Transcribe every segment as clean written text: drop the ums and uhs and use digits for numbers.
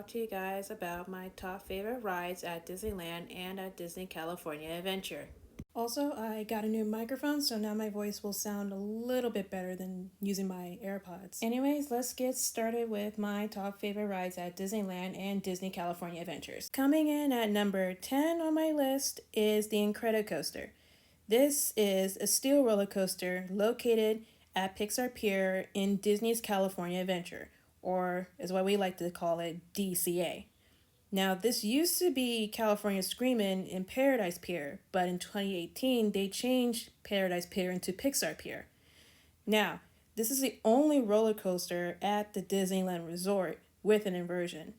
talk to you guys about my top favorite rides at Disneyland and at Disney California Adventure. Also, I got a new microphone, so now my voice will sound a little bit better than using my AirPods. Anyways, let's get started with my top favorite rides at Disneyland and Disney California Adventures. Coming in at number 10 on my list is the Incredicoaster. This is a steel roller coaster located at Pixar Pier in Disney's California Adventure, or as what we like to call it, DCA. Now, this used to be California Screamin' in Paradise Pier, but in 2018, they changed Paradise Pier into Pixar Pier. Now, this is the only roller coaster at the Disneyland Resort with an inversion.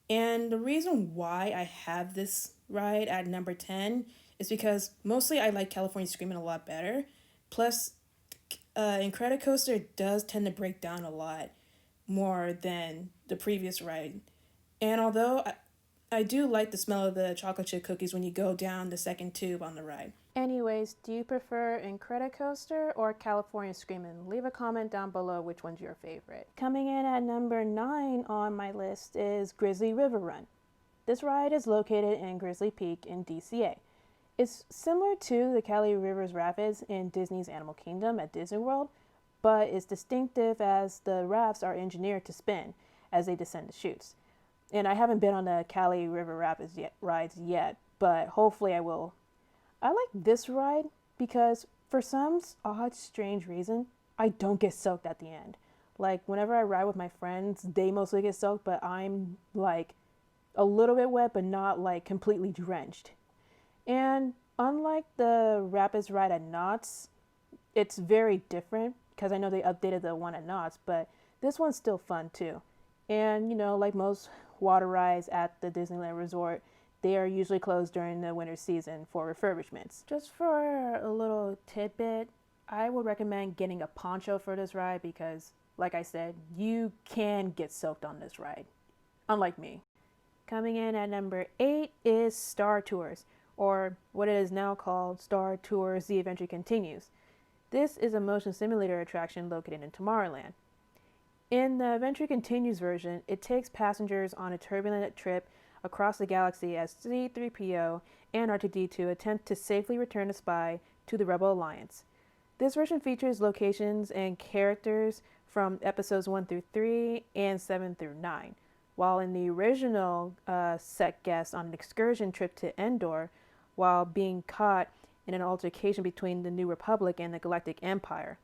And the reason why I have this ride at number 10 is because mostly I like California Screamin' a lot better. Plus, Incredicoaster does tend to break down a lot more than the previous ride. And although I do like the smell of the chocolate chip cookies when you go down the second tube on the ride. Anyways, do you prefer Incredicoaster or California Screamin'? Leave a comment down below which one's your favorite. Coming in at number 9 on my list is Grizzly River Run. This ride is located in Grizzly Peak in DCA. It's similar to the Cali River's Rapids in Disney's Animal Kingdom at Disney World, but it's distinctive as the rafts are engineered to spin as they descend the chutes. And I haven't been on the Cali River Rapids rides yet, but hopefully I will. I like this ride because for some odd, strange reason, I don't get soaked at the end. Like whenever I ride with my friends, they mostly get soaked, but I'm like a little bit wet, but not like completely drenched. And unlike the Rapids ride at Knott's, it's very different because I know they updated the one at Knott's, but this one's still fun too. And, you know, like most water rides at the Disneyland Resort, they are usually closed during the winter season for refurbishments. Just for a little tidbit, I would recommend getting a poncho for this ride because, like I said, you can get soaked on this ride, unlike me. Coming in at number 8 is Star Tours, or what it is now called Star Tours The Adventure Continues. This is a motion simulator attraction located in Tomorrowland. In the Adventure Continues version, it takes passengers on a turbulent trip across the galaxy as C-3PO and R2-D2 attempt to safely return a spy to the Rebel Alliance. This version features locations and characters from episodes 1 through 3 and 7 through 9, while in the original set guests on an excursion trip to Endor while being caught in an altercation between the New Republic and the Galactic Empire.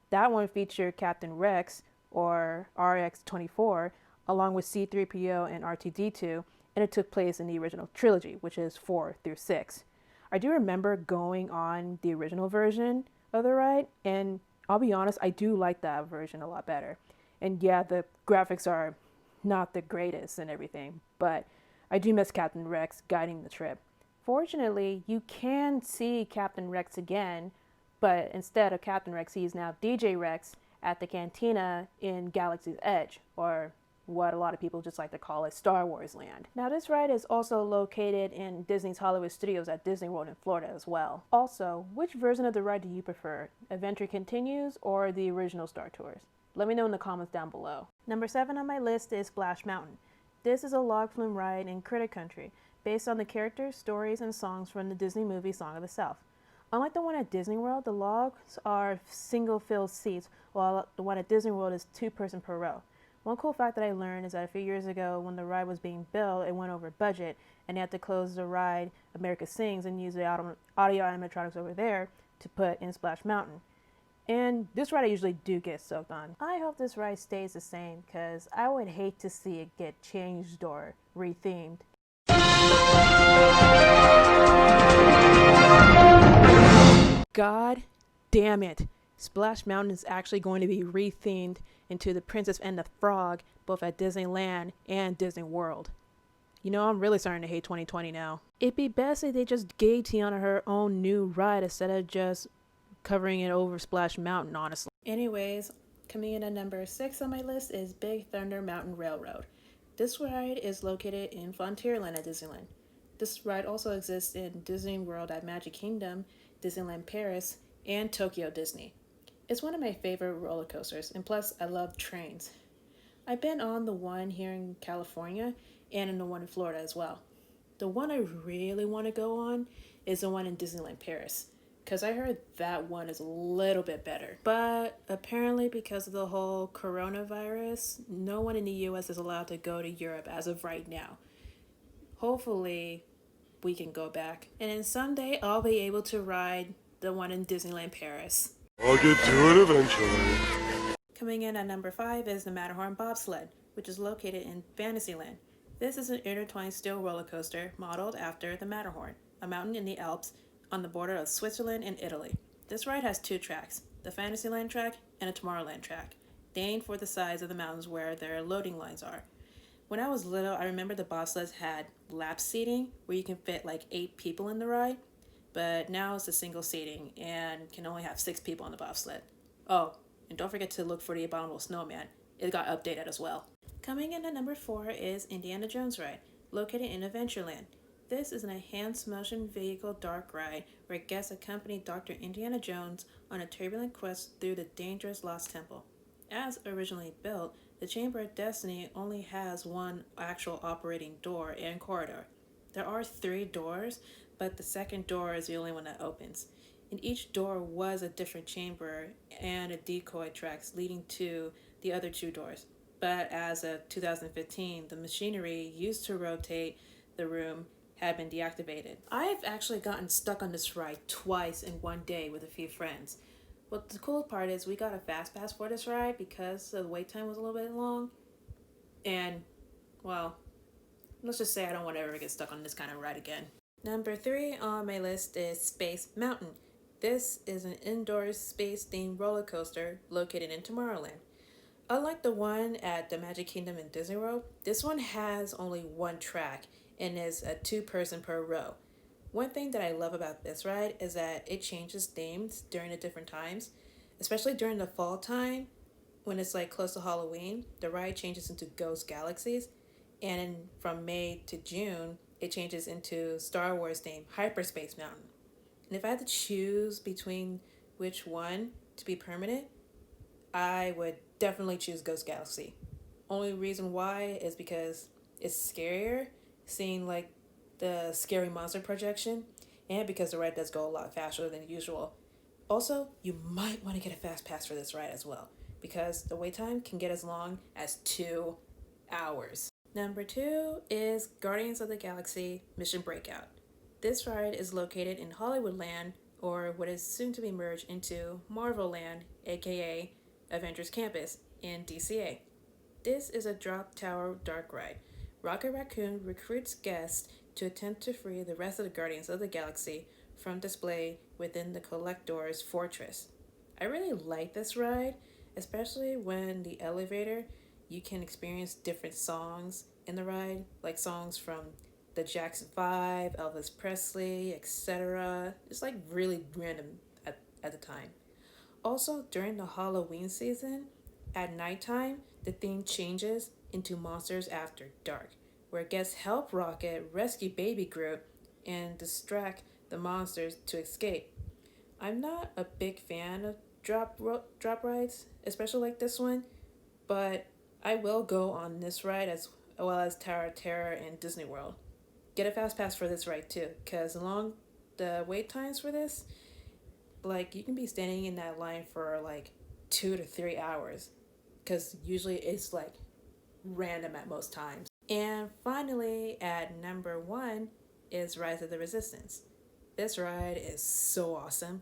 That one featured Captain Rex, or RX-24, along with C-3PO and R2-D2, and it took place in the original trilogy, which is 4 through 6. I do remember going on the original version of the ride, and I'll be honest, I do like that version a lot better. And yeah, the graphics are not the greatest and everything, but I do miss Captain Rex guiding the trip. Fortunately, you can see Captain Rex again, but instead of Captain Rex, he is now DJ Rex at the Cantina in Galaxy's Edge, or what a lot of people just like to call it, Star Wars Land. Now, this ride is also located in Disney's Hollywood Studios at Disney World in Florida as well. Also, which version of the ride do you prefer? Adventure Continues or the original Star Tours? Let me know in the comments down below. Number 7 on my list is Splash Mountain. This is a log flume ride in Critter Country, based on the characters, stories, and songs from the Disney movie Song of the South. Unlike the one at Disney World, the logs are single-filled seats, while the one at Disney World is 2-person per row. One cool fact that I learned is that a few years ago, when the ride was being built, it went over budget, and they had to close the ride America Sings and use the audio animatronics over there to put in Splash Mountain. And this ride I usually do get soaked on. I hope this ride stays the same, because I would hate to see it get changed or rethemed. God damn it. Splash Mountain is actually going to be rethemed into The Princess and the Frog, both at Disneyland and Disney World. You know, I'm really starting to hate 2020 now. It'd be best if they just gave Tiana her own new ride instead of just covering it over Splash Mountain, honestly. Anyways, coming in at number 6 on my list is Big Thunder Mountain Railroad. This ride is located in Frontierland at Disneyland. This ride also exists in Disney World at Magic Kingdom, Disneyland Paris, and Tokyo Disney. It's one of my favorite roller coasters, and plus I love trains. I've been on the one here in California, and in the one in Florida as well. The one I really want to go on is the one in Disneyland Paris, because I heard that one is a little bit better. But apparently, because of the whole coronavirus, no one in the US is allowed to go to Europe as of right now. Hopefully, we can go back. And then someday, I'll be able to ride the one in Disneyland Paris. I'll get to it eventually. Coming in at number 5 is the Matterhorn Bobsled, which is located in Fantasyland. This is an intertwined steel roller coaster modeled after the Matterhorn, a mountain in the Alps on the border of Switzerland and Italy. This ride has 2 tracks, the Fantasyland track and a Tomorrowland track, named for the size of the mountains where their loading lines are. When I was little, I remember the bobsleds had lap seating where you can fit like 8 people in the ride, but now it's a single seating and can only have 6 people on the bobsled. Oh, and don't forget to look for the Abominable Snowman. It got updated as well. Coming in at number 4 is Indiana Jones Ride, located in Adventureland. This is an enhanced motion vehicle dark ride where guests accompany Dr. Indiana Jones on a turbulent quest through the dangerous Lost Temple. As originally built, the Chamber of Destiny only has one actual operating door and corridor. There are 3 doors, but the second door is the only one that opens. And each door was a different chamber and a decoy tracks leading to the other 2 doors. But as of 2015, the machinery used to rotate the room had been deactivated. I've actually gotten stuck on this ride twice in one day with a few friends. But the cool part is we got a fast pass for this ride because the wait time was a little bit long. And, well, let's just say I don't want to ever get stuck on this kind of ride again. Number 3 on my list is Space Mountain. This is an indoor space-themed roller coaster located in Tomorrowland. Unlike the one at the Magic Kingdom in Disney World, this one has only 1 track and is a 2-person per row. One thing that I love about this ride is that it changes themes during the different times, especially during the fall time when it's like close to Halloween. The ride changes into Ghost Galaxies, and from May to June, it changes into Star Wars themed Hyperspace Mountain. And if I had to choose between which one to be permanent, I would definitely choose Ghost Galaxy. Only reason why is because it's scarier, seeing like the scary monster projection, and because the ride does go a lot faster than usual. Also, you might want to get a fast pass for this ride as well, because the wait time can get as long as 2 hours. Number 2 is Guardians of the Galaxy Mission Breakout. This ride is located in Hollywoodland, or what is soon to be merged into Marvel Land, aka Avengers Campus, in DCA. This is a drop tower dark ride. Rocket Raccoon recruits guests to attempt to free the rest of the Guardians of the Galaxy from display within the Collector's Fortress. I really like this ride, especially when the elevator, you can experience different songs in the ride, like songs from the Jackson 5, Elvis Presley, etc. It's like really random at the time. Also, during the Halloween season, at nighttime, the theme changes into Monsters After Dark, where guests help Rocket rescue Baby Groot and distract the monsters to escape. I'm not a big fan of drop rides, especially like this one, but I will go on this ride as well as Tower of Terror and Disney World. Get a fast pass for this ride too, because along the wait times for this, like you can be standing in that line for like 2 to 3 hours, because usually it's like random at most times. And finally, at number 1 is Rise of the Resistance. This ride is so awesome.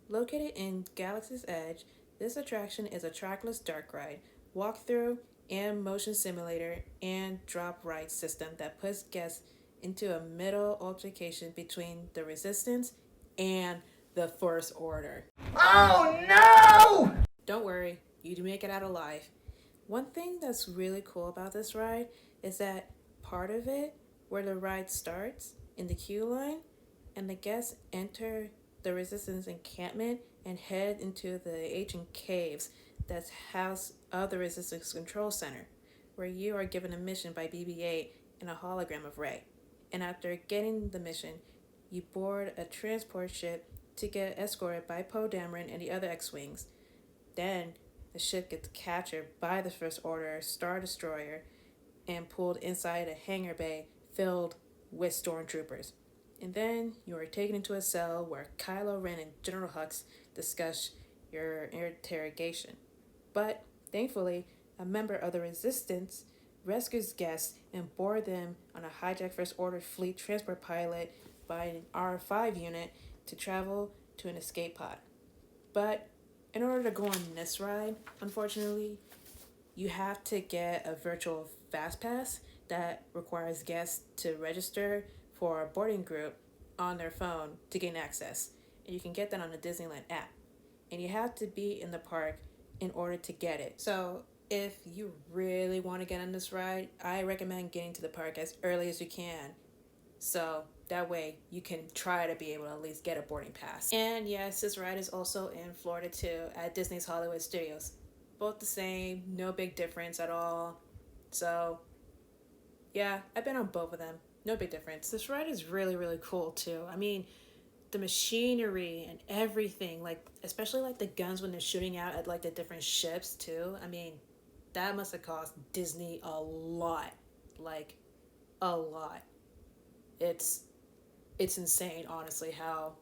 Located in Galaxy's Edge, this attraction is a trackless dark ride, walkthrough, and motion simulator and drop ride system that puts guests into a middle altercation between the Resistance and the First Order. Oh no! Don't worry, you'd make it out alive. One thing that's really cool about this ride is that part of it, where the ride starts in the queue line, and the guests enter the Resistance encampment and head into the ancient caves that's housed of the Resistance Control Center, where you are given a mission by BB-8 and a hologram of Rey. And after getting the mission, you board a transport ship to get escorted by Poe Dameron and the other X-Wings. Then, the ship gets captured by the First Order Star Destroyer, and pulled inside a hangar bay filled with stormtroopers. And then you are taken into a cell where Kylo Ren and General Hux discuss your interrogation. But thankfully, a member of the Resistance rescues guests and board them on a hijacked First Order fleet transport pilot by an R5 unit to travel to an escape pod. But in order to go on this ride, unfortunately, you have to get a virtual fast pass that requires guests to register for a boarding group on their phone to gain access. And you can get that on the Disneyland app. And you have to be in the park in order to get it. So if you really want to get on this ride, I recommend getting to the park as early as you can. So that way you can try to be able to at least get a boarding pass. And yes, this ride is also in Florida too, at Disney's Hollywood Studios. Both the same, no big difference at all. So yeah, I've been on both of them. No big difference. This ride is really, really cool too. I mean, the machinery and everything, like especially like the guns when they're shooting out at like the different ships too. I mean, that must have cost Disney a lot. Like a lot. It's insane, honestly, how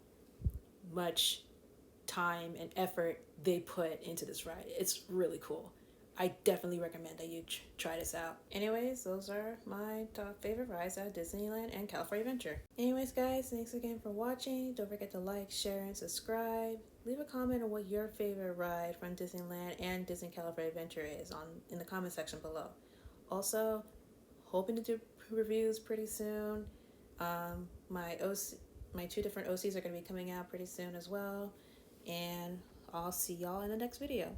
much time and effort they put into this ride. It's really cool. I definitely recommend that you try this out. Anyways, those are my top favorite rides at Disneyland and California Adventure. Anyways, guys, thanks again for watching. Don't forget to like, share, and subscribe. Leave a comment on what your favorite ride from Disneyland and Disney California Adventure is in the comment section below. Also, hoping to do reviews pretty soon. My two different OCs are going to be coming out pretty soon as well. And I'll see y'all in the next video.